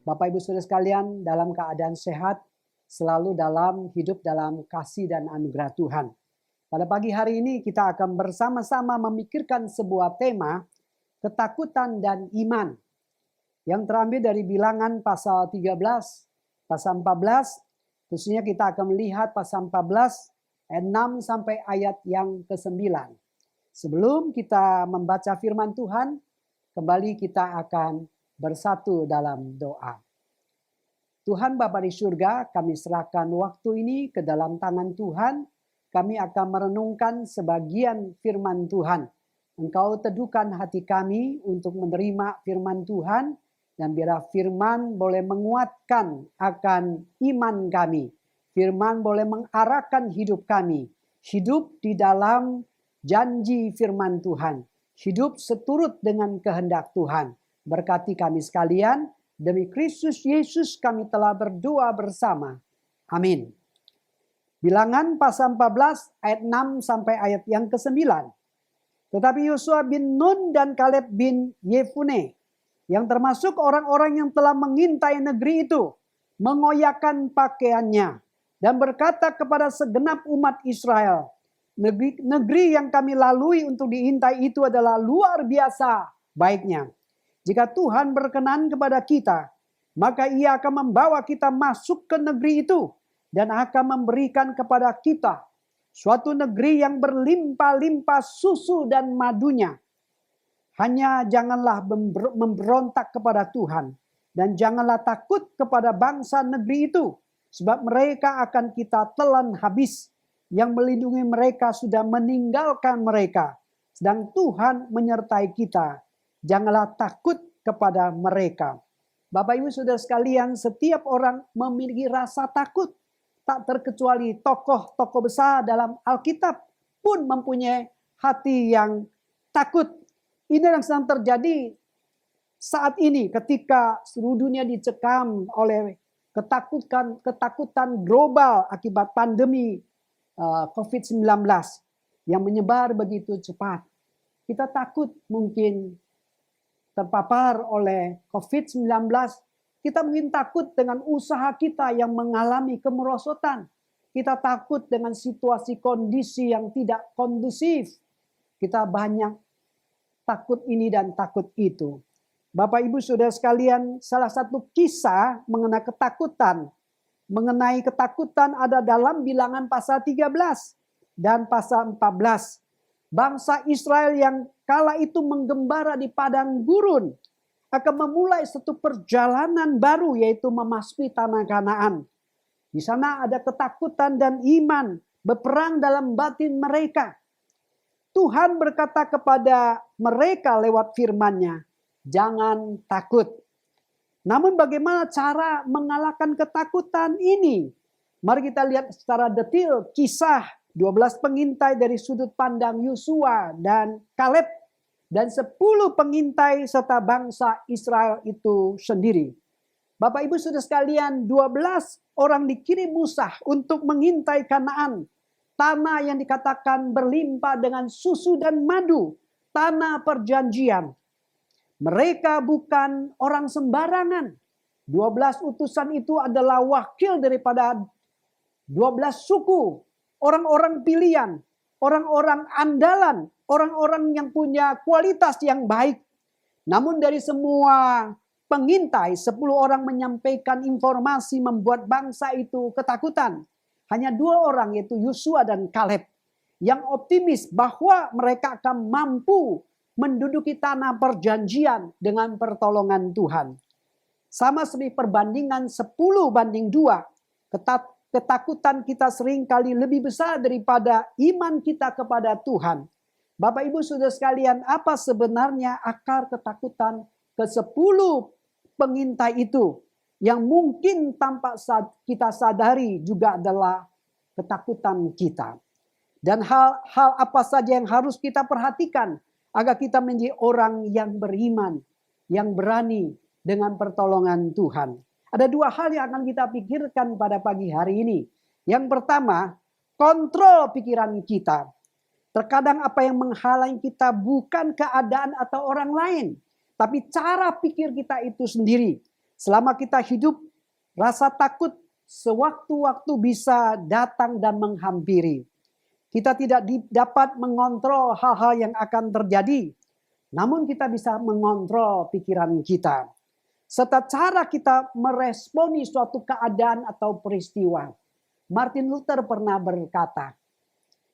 Bapak Ibu Saudara sekalian dalam keadaan sehat, selalu hidup dalam kasih dan anugerah Tuhan. Pada pagi hari ini kita akan bersama-sama memikirkan sebuah tema, ketakutan dan iman, yang terambil dari Bilangan pasal 13, pasal 14, khususnya kita akan melihat pasal 14, ayat 6 sampai ayat yang ke-9. Sebelum kita membaca firman Tuhan, kembali kita akan bersatu dalam doa. Tuhan Bapa di surga, kami serahkan waktu ini ke dalam tangan Tuhan. Kami akan merenungkan sebagian firman Tuhan. Engkau teduhkan hati kami untuk menerima firman Tuhan, dan biarlah firman boleh menguatkan akan iman kami. Firman boleh mengarahkan hidup kami. Hidup di dalam janji firman Tuhan. Hidup seturut dengan kehendak Tuhan. Berkati kami sekalian. Demi Kristus Yesus kami telah berdoa bersama. Amin. Bilangan pasal 14 ayat 6 sampai ayat yang ke-9. Tetapi Yosua bin Nun dan Kaleb bin Yefune, yang termasuk orang-orang yang telah mengintai negeri itu, mengoyakkan pakaiannya dan berkata kepada segenap umat Israel, negeri yang kami lalui untuk diintai itu adalah luar biasa baiknya. Jika Tuhan berkenan kepada kita, maka Ia akan membawa kita masuk ke negeri itu dan akan memberikan kepada kita suatu negeri yang berlimpah-limpah susu dan madunya. Hanya janganlah memberontak kepada Tuhan dan janganlah takut kepada bangsa negeri itu, sebab mereka akan kita telan habis. Yang melindungi mereka sudah meninggalkan mereka, sedang Tuhan menyertai kita. Janganlah takut kepada mereka. Bapak Ibu Saudara sekalian, setiap orang memiliki rasa takut. Tak terkecuali tokoh-tokoh besar dalam Alkitab pun mempunyai hati yang takut. Ini yang sedang terjadi saat ini ketika seluruh dunia dicekam oleh ketakutan global akibat pandemi COVID-19 yang menyebar begitu cepat. Kita takut mungkin terpapar oleh COVID-19, kita mungkin takut dengan usaha kita yang mengalami kemerosotan. Kita takut dengan situasi kondisi yang tidak kondusif. Kita banyak takut ini dan takut itu. Bapak Ibu Saudara sekalian, salah satu kisah mengenai ketakutan ada dalam Bilangan pasal 13 dan pasal 14. Bangsa Israel yang kala itu menggembara di padang gurun akan memulai satu perjalanan baru, yaitu memasuki tanah Kanaan. Di sana ada ketakutan dan iman berperang dalam batin mereka. Tuhan berkata kepada mereka lewat firman-Nya, jangan takut. Namun bagaimana cara mengalahkan ketakutan ini? Mari kita lihat secara detail kisah 12 pengintai dari sudut pandang Yosua dan Kaleb, dan 10 pengintai serta bangsa Israel itu sendiri. Bapak Ibu Saudara sekalian, 12 orang dikirim Musa untuk mengintai Kanaan. Tanah yang dikatakan berlimpah dengan susu dan madu. Tanah perjanjian. Mereka bukan orang sembarangan. 12 utusan itu adalah wakil daripada 12 suku. Orang-orang pilihan, orang-orang andalan, orang-orang yang punya kualitas yang baik. Namun dari semua pengintai, 10 orang menyampaikan informasi membuat bangsa itu ketakutan. Hanya 2 orang, yaitu Yosua dan Kaleb, yang optimis bahwa mereka akan mampu menduduki tanah perjanjian dengan pertolongan Tuhan. Sama seperti perbandingan 10:2, ketakutan kita seringkali lebih besar daripada iman kita kepada Tuhan. Bapak Ibu Saudara sekalian, apa sebenarnya akar ketakutan ke-10 pengintai itu? Yang mungkin tanpa kita sadari juga adalah ketakutan kita. Dan hal-hal apa saja yang harus kita perhatikan agar kita menjadi orang yang beriman, yang berani dengan pertolongan Tuhan. Ada 2 hal yang akan kita pikirkan pada pagi hari ini. Yang pertama, kontrol pikiran kita. Terkadang apa yang menghalangi kita bukan keadaan atau orang lain, tapi cara pikir kita itu sendiri. Selama kita hidup, rasa takut sewaktu-waktu bisa datang dan menghampiri. Kita tidak dapat mengontrol hal-hal yang akan terjadi, namun kita bisa mengontrol pikiran kita, serta cara kita meresponi suatu keadaan atau peristiwa. Martin Luther pernah berkata,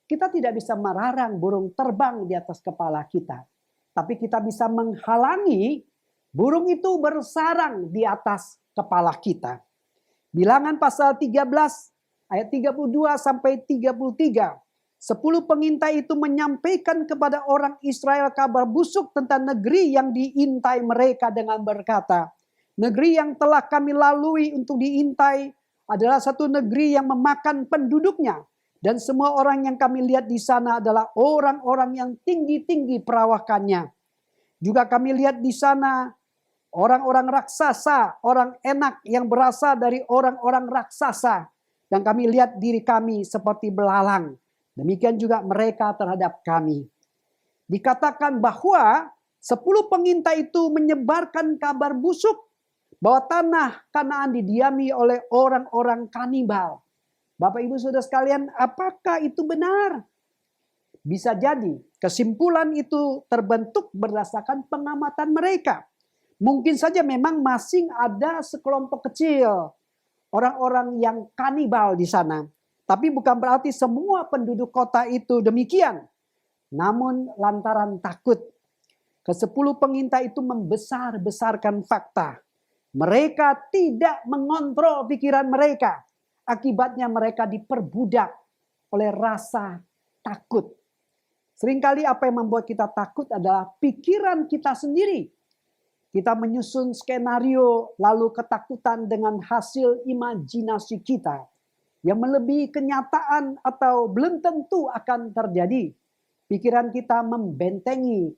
kita tidak bisa melarang burung terbang di atas kepala kita, tapi kita bisa menghalangi burung itu bersarang di atas kepala kita. Bilangan pasal 13 ayat 32 sampai 33. 10 pengintai itu menyampaikan kepada orang Israel kabar busuk tentang negeri yang diintai mereka dengan berkata, negeri yang telah kami lalui untuk diintai adalah satu negeri yang memakan penduduknya. Dan semua orang yang kami lihat di sana adalah orang-orang yang tinggi-tinggi perawakannya. Juga kami lihat di sana orang-orang raksasa, orang enak yang berasal dari orang-orang raksasa. Dan kami lihat diri kami seperti belalang. Demikian juga mereka terhadap kami. Dikatakan bahwa 10 pengintai itu menyebarkan kabar busuk bahwa tanah Kanaan didiami oleh orang-orang kanibal. Bapak Ibu Saudara sekalian, apakah itu benar? Bisa jadi kesimpulan itu terbentuk berdasarkan pengamatan mereka. Mungkin saja memang masih ada sekelompok kecil orang-orang yang kanibal di sana. Tapi bukan berarti semua penduduk kota itu demikian. Namun lantaran takut, ke-10 pengintai itu membesar-besarkan fakta. Mereka tidak mengontrol pikiran mereka. Akibatnya mereka diperbudak oleh rasa takut. Seringkali apa yang membuat kita takut adalah pikiran kita sendiri. Kita menyusun skenario lalu ketakutan dengan hasil imajinasi kita yang melebihi kenyataan atau belum tentu akan terjadi. Pikiran kita membentengi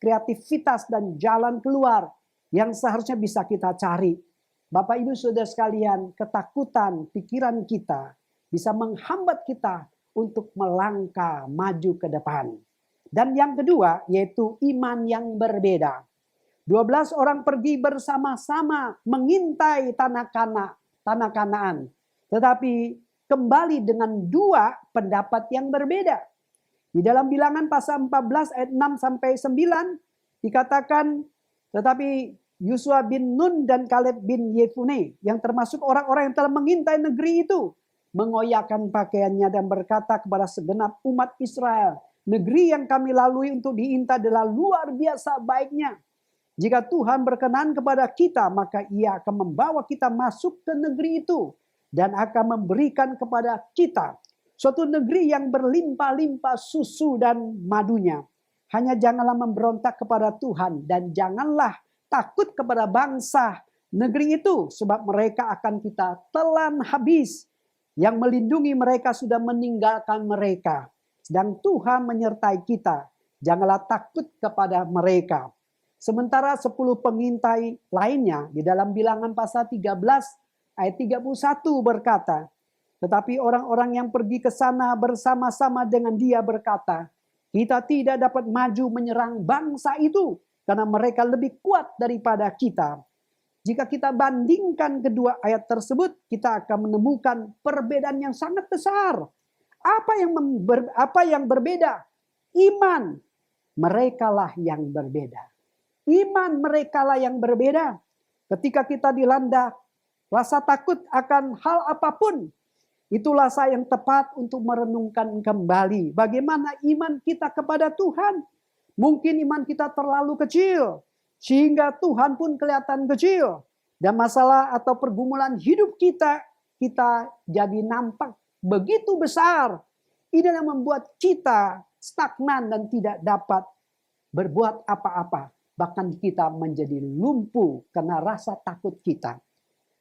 kreativitas dan jalan keluar yang seharusnya bisa kita cari. Bapak Ibu Saudara sekalian, ketakutan pikiran kita bisa menghambat kita untuk melangkah maju ke depan. Dan yang kedua yaitu iman yang berbeda. 12 orang pergi bersama-sama mengintai tanah Kanaan. Tetapi kembali dengan 2 pendapat yang berbeda. Di dalam Bilangan pasal 14 ayat 6 sampai 9 dikatakan, tetapi Yosua bin Nun dan Kaleb bin Yefune yang termasuk orang-orang yang telah mengintai negeri itu mengoyakkan pakaiannya dan berkata kepada segenap umat Israel, negeri yang kami lalui untuk diintai adalah luar biasa baiknya. Jika Tuhan berkenan kepada kita, maka Ia akan membawa kita masuk ke negeri itu dan akan memberikan kepada kita suatu negeri yang berlimpah-limpah susu dan madunya. Hanya janganlah memberontak kepada Tuhan dan janganlah takut kepada bangsa negeri itu, sebab mereka akan kita telan habis. Yang melindungi mereka sudah meninggalkan mereka. Sedang Tuhan menyertai kita. Janganlah takut kepada mereka. Sementara 10 pengintai lainnya di dalam Bilangan pasal 13 ayat 31 berkata, tetapi orang-orang yang pergi ke sana bersama-sama dengan dia berkata, kita tidak dapat maju menyerang bangsa itu karena mereka lebih kuat daripada kita. Jika kita bandingkan kedua ayat tersebut, kita akan menemukan perbedaan yang sangat besar. Apa yang berbeda? Iman merekalah yang berbeda. Iman merekalah yang berbeda. Ketika kita dilanda rasa takut akan hal apapun, itulah saat yang tepat untuk merenungkan kembali bagaimana iman kita kepada Tuhan. Mungkin iman kita terlalu kecil, sehingga Tuhan pun kelihatan kecil. Dan masalah atau pergumulan hidup kita jadi nampak begitu besar. Ini yang membuat kita stagnan dan tidak dapat berbuat apa-apa. Bahkan kita menjadi lumpuh karena rasa takut kita.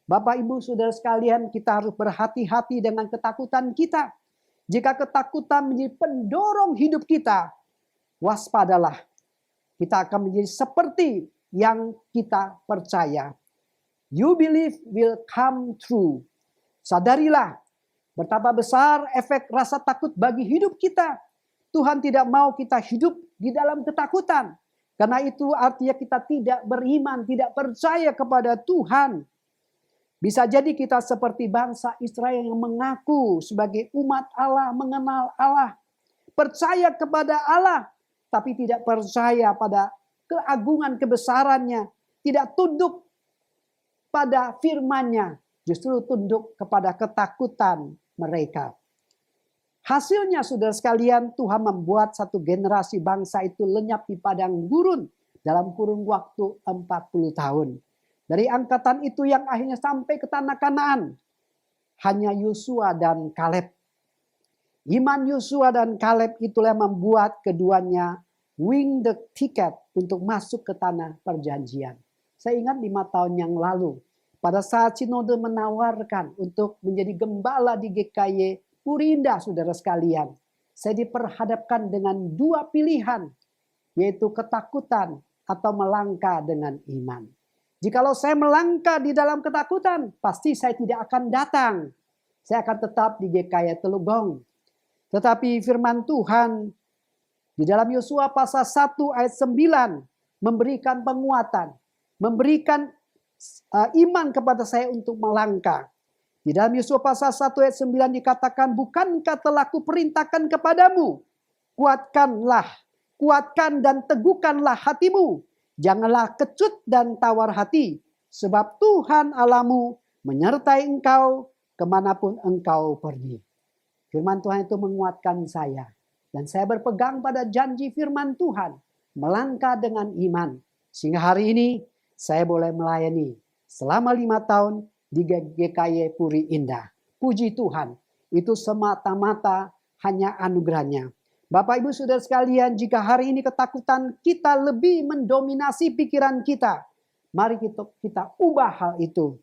Bapak, Ibu, Saudara sekalian, kita harus berhati-hati dengan ketakutan kita. Jika ketakutan menjadi pendorong hidup kita, waspadalah. Kita akan menjadi seperti yang kita percaya. You believe will come true. Sadarilah betapa besar efek rasa takut bagi hidup kita. Tuhan tidak mau kita hidup di dalam ketakutan. Karena itu artinya kita tidak beriman, tidak percaya kepada Tuhan. Bisa jadi kita seperti bangsa Israel yang mengaku sebagai umat Allah, mengenal Allah, percaya kepada Allah, tapi tidak percaya pada keagungan kebesarannya, tidak tunduk pada firman-Nya, justru tunduk kepada ketakutan mereka. Hasilnya saudara sekalian, Tuhan membuat satu generasi bangsa itu lenyap di padang gurun dalam kurun waktu 40 tahun. Dari angkatan itu yang akhirnya sampai ke tanah Kanaan, hanya Yosua dan Kaleb. Iman Yosua dan Kaleb itulah yang membuat keduanya win the ticket untuk masuk ke tanah perjanjian. Saya ingat 5 tahun yang lalu, pada saat Sinode menawarkan untuk menjadi gembala di GKY Puri Indah, saudara sekalian, saya diperhadapkan dengan 2 pilihan, yaitu ketakutan atau melangkah dengan iman. Jikalau saya melangkah di dalam ketakutan, pasti saya tidak akan datang. Saya akan tetap di GKY Telugong. Tetapi firman Tuhan di dalam Yosua pasal 1 ayat 9 memberikan penguatan, memberikan iman kepada saya untuk melangkah. Di dalam Yosua pasal 1 ayat 9 dikatakan, bukankah telah kuperintahkan kepadamu, kuatkan dan teguhkanlah hatimu. Janganlah kecut dan tawar hati, sebab Tuhan Allahmu menyertai engkau kemanapun engkau pergi. Firman Tuhan itu menguatkan saya. Dan saya berpegang pada janji firman Tuhan, melangkah dengan iman. Sehingga hari ini saya boleh melayani selama 5 tahun di GKY Puri Indah. Puji Tuhan, itu semata-mata hanya anugerahnya. Bapak Ibu Saudara sekalian, jika hari ini ketakutan kita lebih mendominasi pikiran kita, mari kita ubah hal itu.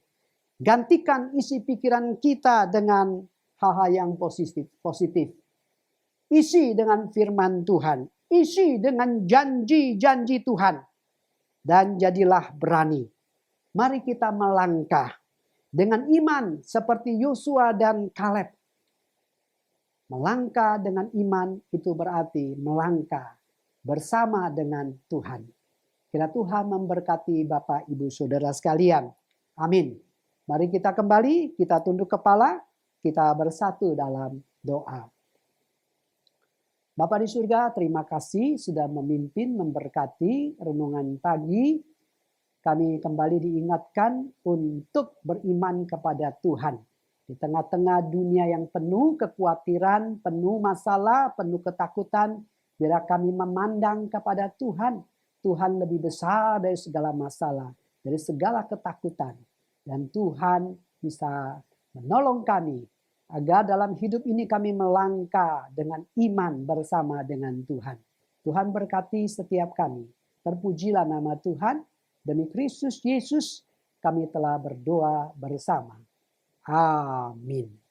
Gantikan isi pikiran kita dengan hal-hal yang positif. Isi dengan firman Tuhan, isi dengan janji-janji Tuhan, dan jadilah berani. Mari kita melangkah dengan iman seperti Yosua dan Kaleb. Melangkah dengan iman itu berarti melangkah bersama dengan Tuhan. Kiranya Tuhan memberkati Bapak Ibu Saudara sekalian. Amin. Mari kita kembali, kita tunduk kepala, kita bersatu dalam doa. Bapa di surga, terima kasih sudah memimpin, memberkati renungan pagi. Kami kembali diingatkan untuk beriman kepada Tuhan. Di tengah-tengah dunia yang penuh kekhawatiran, penuh masalah, penuh ketakutan, biarlah kami memandang kepada Tuhan. Tuhan lebih besar dari segala masalah, dari segala ketakutan. Dan Tuhan bisa menolong kami agar dalam hidup ini kami melangkah dengan iman bersama dengan Tuhan. Tuhan berkati setiap kami. Terpujilah nama Tuhan. Demi Kristus Yesus kami telah berdoa bersama. Amin.